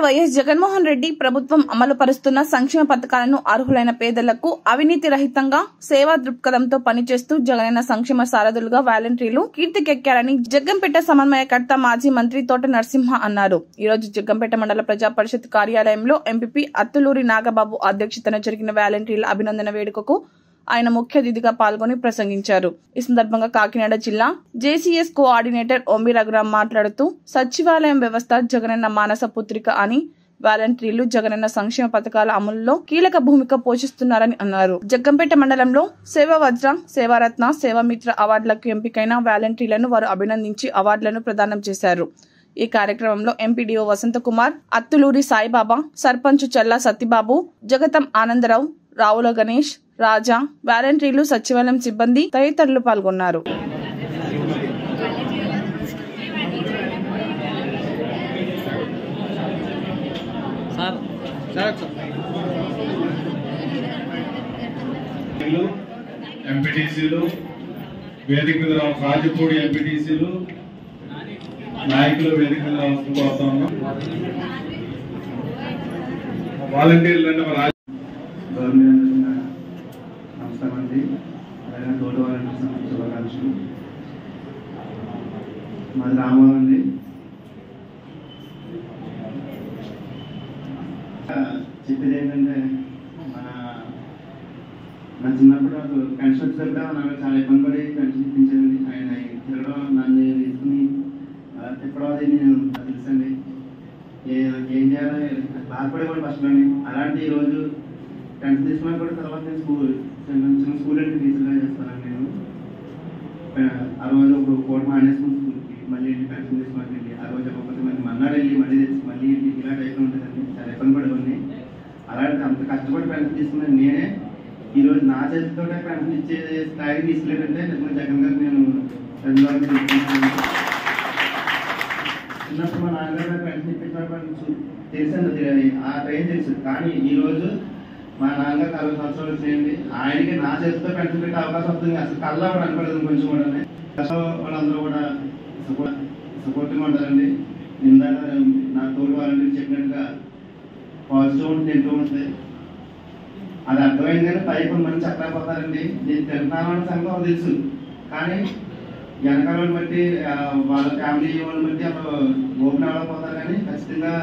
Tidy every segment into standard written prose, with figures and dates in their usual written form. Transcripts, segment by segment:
ముఖ్యమంత్రి వైఎస్ జగన్మోహన్ రెడ్డి ప్రభుత్వం అమలు పరుస్తున్న సంక్షేమ పథకాలను అర్హులైన పేదలకు అవినీతి రహితంగా సేవా దృక్పథంతో పనిచేస్తూ జగనన్న సంక్షేమ సారథులుగా వాలంటీర్లు కీర్తికెక్కారని జగ్గంపేట సమన్వయకర్త మాజీ మంత్రి తోట నరసింహ అన్నారు. ఈ రోజు జగ్గంపేట మండల ప్రజా పరిషత్ కార్యాలయంలో ఎంపీపీ అత్తులూరి నాగబాబు అధ్యక్షతన జరిగిన వాలంటీర్ల అభినందన వేడుకకు ఆయన ముఖ్య అతిథిగా పాల్గొని ప్రసంగించారు. ఈ సందర్భంగా కాకినాడ జిల్లా జేసీఎస్ కోఆర్డినేటర్ ఓంబి రఘురామ్ మాట్లాడుతూ సచివాలయం వ్యవస్థ జగనన్న మానస పుత్రిక అని వాలంటీర్లు జగనన్న సంక్షేమ పథకాల అమలులో కీలక భూమిక పోషిస్తున్నారని అన్నారు. జగ్గంపేట మండలంలో సేవా వజ్ర, సేవారత్న, సేవామిత్ర అవార్డులకు ఎంపికైన వాలంటీర్లను వారు అభినందించి అవార్డులను ప్రదానం చేశారు. ఈ కార్యక్రమంలో ఎంపీడీఓ వసంతకుమార్, అత్తులూరి సాయిబాబా, సర్పంచ్ చల్లా సత్యబాబు, జగతం ఆనందరావు, రావుల గణేష్, రాజా, వాలంటీర్లు, సచివాలయం సిబ్బంది తదితరులు పాల్గొన్నారు. ఎంపీటీసీలు, వేదిక మీద రాజపూడి ఎంపీటీసీలు, నాయకులు వేదిక మీద వస్తున్నాం. వాలంటీర్లు నమస్కారం అండి. అలాగే తోట వాలంటీర్స్ శుభాకాంక్షలు. మాది రామారావు అండి. చెప్పేది ఏంటంటే మన చిన్నప్పుడు నాకు పెన్షన్ వచ్చేటప్పుడు నాకు చాలా ఇబ్బంది పడి పెన్షన్ ఇప్పించానండి. ఆయన తిరగడం, నన్ను వేసుకుని తిప్పడం అది నేను తెలుసండి. ఏం చేయాలి బాధపడేవాడు ఫస్ట్లోని. అలాంటి ఈరోజు పెన్షన్ తీసుకున్నా కూడా తర్వాత నేను చిన్న స్కూల్ అంటే టీచర్గా చేస్తానండి. నేను ఆ రోజు ఒక కోట మానేసుకుని స్కూల్కి మళ్ళీ పెన్షన్ తీసుకున్నానండి. ఆ రోజు ఒక్కొక్కటి మళ్ళీ మన్నాడు వెళ్ళి మళ్ళీ తెచ్చి మళ్ళీ ఇలా టైప్ ఉంటుందండి. చాలా ఇబ్బంది పడేవాడిని. అలాంటి అంత కష్టపడి పెన్షన్ తీసుకున్నాను నేనే. ఈరోజు నా చేతితో పెన్షన్ ఇచ్చే స్థాయికి తీసుకెళ్ళాడంటే నిజంగా జగన్ గారు నేను ధన్యవాదాలు తెలుసుకుంటున్నాను. చిన్నప్పుడు మా నాన్నగారు పెన్షన్ ఇప్పించినప్పుడు తెలుసండి, ఆ టైం తెలుసు. కానీ ఈరోజు మా నాన్నగారు 40 సంవత్సరాలు వచ్చినాయండి. ఆయనకి నా చేతితో పెన్షన్ పెట్టే అవకాశం వస్తుంది. అసలు కల్లా కూడా అనుకోలేదు కొంచెం కూడా. వాళ్ళందరూ కూడా సపోర్ట్గా ఉంటారండి. ఇందాక నా తోడు వాళ్ళని చెప్పినట్టుగా పాజిటివ్ ఉంటుంది, తింటూ ఉంటుంది. అది అర్థమైంది కానీ పైకి మంది చెప్పలేకపోతారండి. నేను తింటున్నాను సంగతి తెలుసు. కానీ వెనకాలను బట్టి వాళ్ళ ఫ్యామిలీ వాళ్ళని బట్టి అప్పుడు ఓపెన్ అవ్వకపోతారు. కానీ ఖచ్చితంగా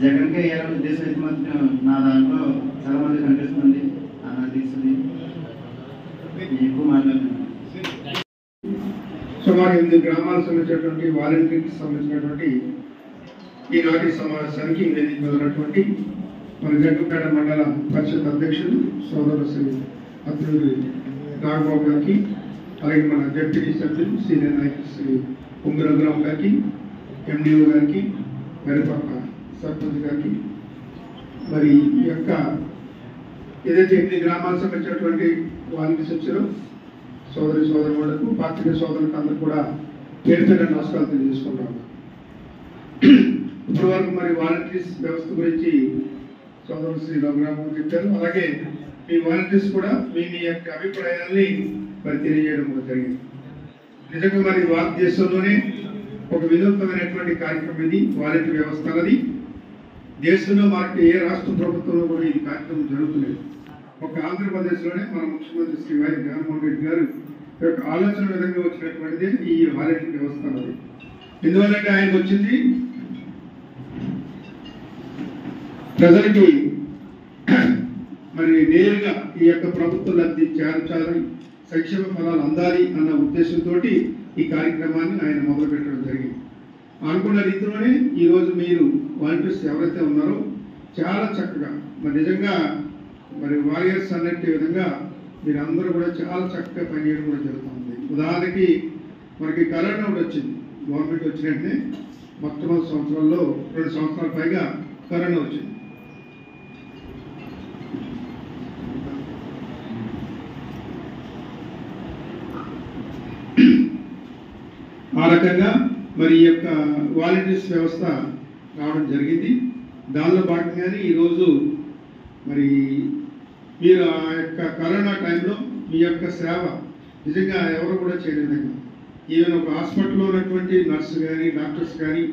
జగన్కే వేయాలనే ఉద్దేశం అయితే మాత్రం నా దాంట్లో చాలా మంది కనిపిస్తుంది. నాకు తెలుస్తుంది. ఎక్కువ మాట్లాడుతున్నాను. సుమారు 8 గ్రామాలకు సంబంధించినటువంటి వాలంటీర్కి సంబంధించినటువంటి ఈనాటి సమావేశానికి వేదిక ఉన్నటువంటి మన జగ్గంపేట మండల పరిషత్ అధ్యక్షులు సోదరు శ్రీ అత్తులూరి నాగబాబు గారికి, అలాగే మన డిప్యూటీ సభ్యులు సీనియర్ నాయకులు శ్రీ ఓంబి రఘురామ్ గారికి, ఎండిఓ గారికి, మరిపాక సర్పంచ్ గారికి, మరి ఈ యొక్క ఏదైతే 8 గ్రామాలకు సంబంధించినటువంటి వాలంటీర్స్ వచ్చారో సోదరులకు, పాత్రికేయ సోదరులకు అందరూ కూడా పేరు నమస్కారాలు తెలియజేసుకుంటాము. ఇప్పటి వరకు మరి వాలంటీర్స్ వ్యవస్థ గురించి సోదరులు శ్రీ రఘురామ్ చెప్పారు. అలాగే మీ వాలంటీర్స్ కూడా మీ యొక్క అభిప్రాయాన్ని మరి తెలియజేయడం కూడా జరిగింది. నిజంగా మరి భారతదేశంలోనే ఒక వినూత్నమైనటువంటి కార్యక్రమం ఇది వాలంటీర్ వ్యవస్థ అన్నది. దేశంలో మనకి ఏ రాష్ట్ర ప్రభుత్వంలో కూడా ఈ కార్యక్రమం జరుగుతులేదు. ఒక ఆంధ్రప్రదేశ్లోనే మన ముఖ్యమంత్రి శ్రీ వైఎస్ జగన్మోహన్ రెడ్డి గారు యొక్క ఆలోచన విధంగా వచ్చినటువంటిది ఈ వాలంటీర్ వ్యవస్థ అన్నది. ఎందువల్లంటే ఆయనకు వచ్చింది ప్రజలకి మరి నేరుగా ఈ యొక్క ప్రభుత్వ లబ్ధి చేర్చాలని, సంక్షేమ ఫలాలు అందాలి అన్న ఉద్దేశంతో ఈ కార్యక్రమాన్ని ఆయన మొదలు పెట్టడం జరిగింది. అనుకున్న రీతిలోనే ఈరోజు మీరు వాలంటీర్స్ ఎవరైతే ఉన్నారో చాలా చక్కగా మరి నిజంగా మరి వారియర్స్ అన్నట్టు విధంగా మీరు అందరూ కూడా చాలా చక్కగా పనిచేయడం కూడా జరుగుతుంది. ఉదాహరణకి మనకి కరోనా కూడా వచ్చింది. గవర్నమెంట్ వచ్చినట్టే మొట్టమొదటి సంవత్సరాల్లో 2 సంవత్సరాల పైగా కరోనా వచ్చింది. ఆ రకంగా మరి ఈ యొక్క వాలంటీర్స్ వ్యవస్థ రావడం జరిగింది. దానిలో భాగంగానే ఈరోజు మరి మీరు ఆ యొక్క కరోనా టైంలో మీ యొక్క సేవ నిజంగా ఎవరు కూడా చేయని విధంగా ఈవెన్ ఒక హాస్పిటల్లో ఉన్నటువంటి నర్సు కానీ డాక్టర్స్ కానీ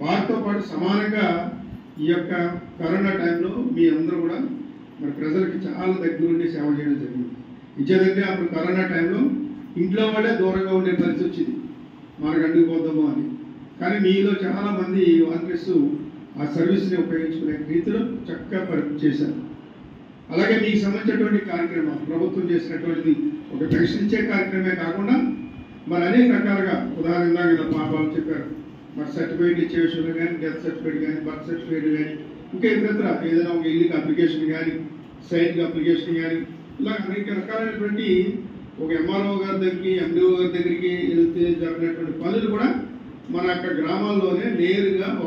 వారితో పాటు సమానంగా ఈ యొక్క కరోనా టైంలో మీ అందరూ కూడా మరి ప్రజలకి చాలా దగ్గరుండి సేవ చేయడం జరిగింది. ఇచ్చేదంటే అప్పుడు కరోనా టైంలో ఇంట్లో వాళ్ళే దూరంగా ఉండే పరిస్థితి వచ్చింది, మనకు అంటుకుపోద్దాము అని. కానీ మీలో చాలామంది వాలంటీర్స్ ఆ సర్వీస్ని ఉపయోగించుకునే రీతిలో చక్కగా చేశారు. అలాగే మీకు సంబంధించినటువంటి కార్యక్రమాలు ప్రభుత్వం చేసినటువంటిది ఒక పెన్షన్ ఇచ్చే కార్యక్రమమే కాకుండా మరి అనేక రకాలుగా ఉదాహరణగా పాపాలు చెప్పారు, మరి సర్టిఫికేట్ ఇచ్చే విషయంలో కానీ, డెత్ సర్టిఫికేట్ కానీ, బర్త్ సర్టిఫికేట్ కానీ, ఇంకా ఇతర ఏదైనా ఒక ఇల్లుకి అప్లికేషన్ కానీ, సైట్కి అప్లికేషన్ కానీ, ఇలా అనేక రకాలైనటువంటి ఒక ఎంఆర్ఓ గారి దగ్గరికి, ఎండిఓ గారి దగ్గరికి వెళ్తే జరిగినటువంటి పనులు కూడా మన యొక్క గ్రామాల్లోనే నేరుగా